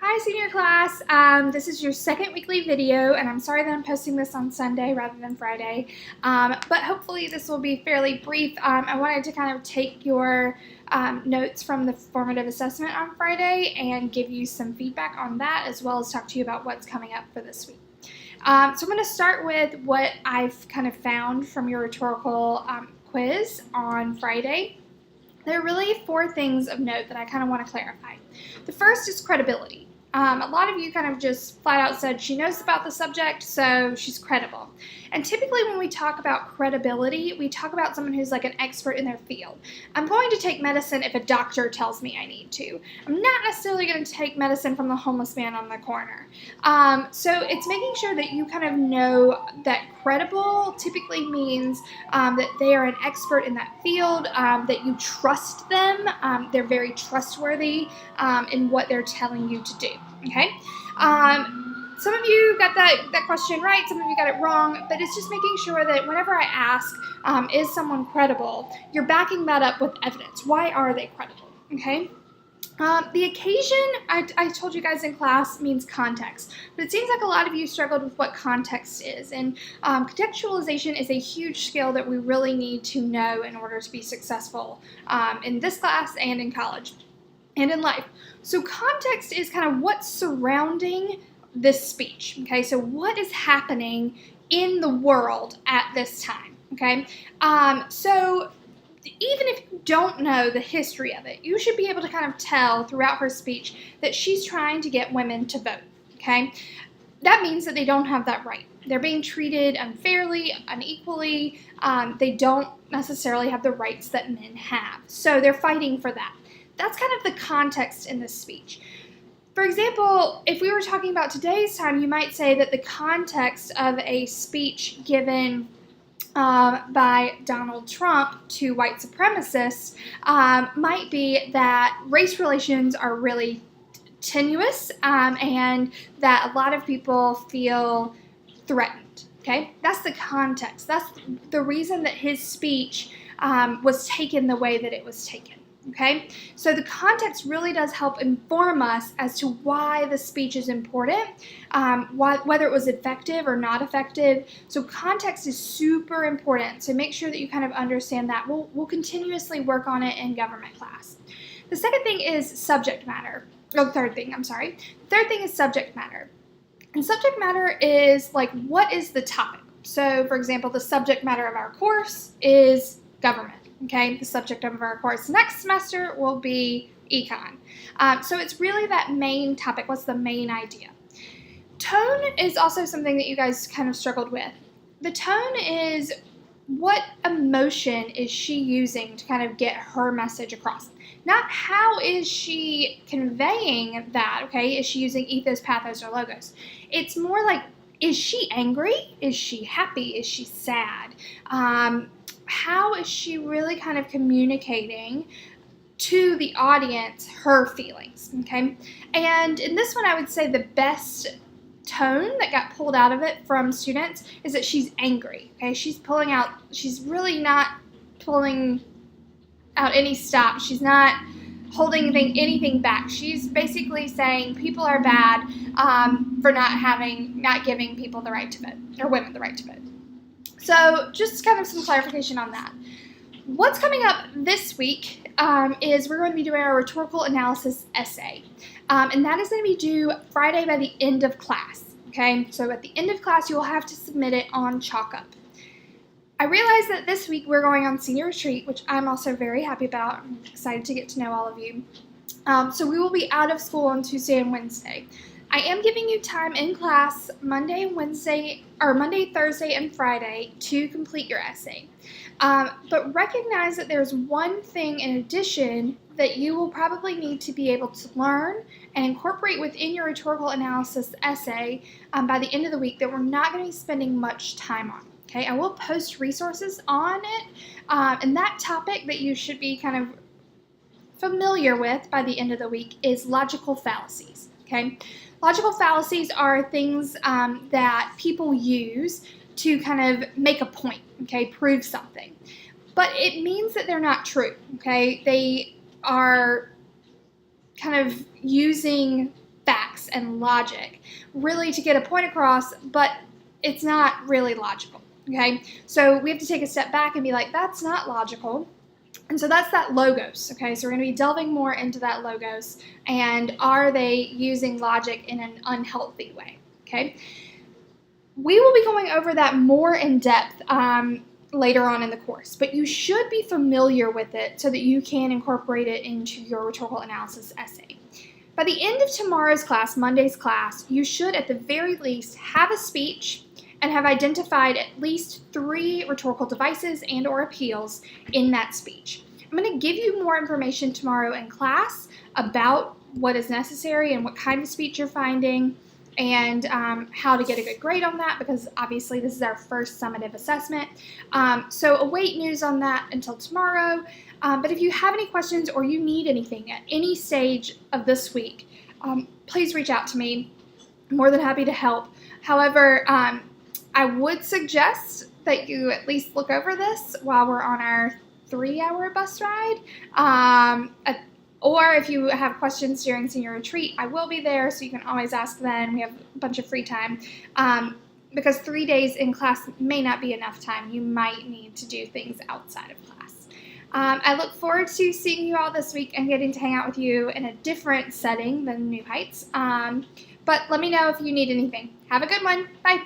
Hi senior class, this is your second weekly video and I'm sorry that I'm posting this on Sunday rather than Friday, but hopefully this will be fairly brief. I wanted to kind of take your notes from the formative assessment on Friday and give you some feedback on that, as well as talk to you about what's coming up for this week. So I'm going to start with what I've kind of found from your rhetorical quiz on Friday. There are really four things of note that I kind of want to clarify. The first is credibility. A lot of you kind of just flat out said she knows about the subject, so she's credible. And typically when we talk about credibility, we talk about someone who's like an expert in their field. I'm going to take medicine if a doctor tells me I need to. I'm not necessarily going to take medicine from the homeless man on the corner. So it's making sure that you kind of know that credible typically means that they are an expert in that field, that you trust them, they're very trustworthy in what they're telling you to do. Okay? Some of you got that question right, some of you got it wrong, but it's just making sure that whenever I ask, is someone credible, you're backing that up with evidence. Why are they credible? Okay? The occasion, I told you guys in class, means context, but it seems like a lot of you struggled with what context is, and contextualization is a huge skill that we really need to know in order to be successful in this class and in college and in life. So context is kind of what's surrounding this speech, okay? So what is happening in the world at this time, okay? So even if you don't know the history of it, you should be able to kind of tell throughout her speech that she's trying to get women to vote, okay? That means that they don't have that right. They're being treated unfairly, unequally. They don't necessarily have the rights that men have. So they're fighting for that. That's kind of the context in this speech. For example, if we were talking about today's time, you might say that the context of a speech given by Donald Trump to white supremacists might be that race relations are really tenuous and that a lot of people feel threatened. Okay, that's the context. That's the reason that his speech was taken the way that it was taken. Okay, so the context really does help inform us as to why the speech is important, whether it was effective or not effective. So context is super important. So make sure that you kind of understand that. We'll continuously work on it in government class. The second thing is subject matter. Oh, third thing, I'm sorry. The third thing is subject matter. And subject matter is like, what is the topic? So for example, the subject matter of our course is government. Okay, the subject of our course next semester will be econ. So it's really that main topic. What's the main idea? Tone is also something that you guys kind of struggled with. The tone is what emotion is she using to kind of get her message across. Not how is she conveying that, okay? Is she using ethos, pathos, or logos? It's more like, is she angry? Is she happy? Is she sad? How is she really kind of communicating to the audience her feelings, okay? And in this one, I would say the best tone that got pulled out of it from students is that she's angry, okay? She's really not pulling out any stop. She's not holding anything back. She's basically saying people are bad for not giving people the right to vote, or women the right to vote. So just kind of some clarification on that. What's coming up this week is we're going to be doing our rhetorical analysis essay. And that is going to be due Friday by the end of class. Okay, so at the end of class, you will have to submit it on ChalkUp. I realize that this week we're going on senior retreat, which I'm also very happy about. I'm excited to get to know all of you. So we will be out of school on Tuesday and Wednesday. I am giving you time in class Monday, Thursday, and Friday to complete your essay. But recognize that there's one thing in addition that you will probably need to be able to learn and incorporate within your rhetorical analysis essay by the end of the week that we're not going to be spending much time on. Okay, I will post resources on it, and that topic that you should be kind of familiar with by the end of the week is logical fallacies. Okay, logical fallacies are things that people use to kind of make a point, okay, prove something. But it means that they're not true, okay? They are kind of using facts and logic, really to get a point across, but it's not really logical, okay? So we have to take a step back and be like, that's not logical. And so that's that logos, okay? So we're going to be delving more into that logos, and are they using logic in an unhealthy way, okay? We will be going over that more in depth later on in the course, but you should be familiar with it so that you can incorporate it into your rhetorical analysis essay. By the end of tomorrow's class, Monday's class, you should at the very least have a speech and have identified at least 3 rhetorical devices and or appeals in that speech. I'm going to give you more information tomorrow in class about what is necessary and what kind of speech you're finding, and how to get a good grade on that, because obviously this is our first summative assessment. So await news on that until tomorrow. But if you have any questions or you need anything at any stage of this week, please reach out to me. I'm more than happy to help. However, I would suggest that you at least look over this while we're on our 3-hour bus ride. Or if you have questions during senior retreat, I will be there, so you can always ask then. We have a bunch of free time. Because 3 days in class may not be enough time. You might need to do things outside of class. I look forward to seeing you all this week and getting to hang out with you in a different setting than New Heights. But let me know if you need anything. Have a good one. Bye.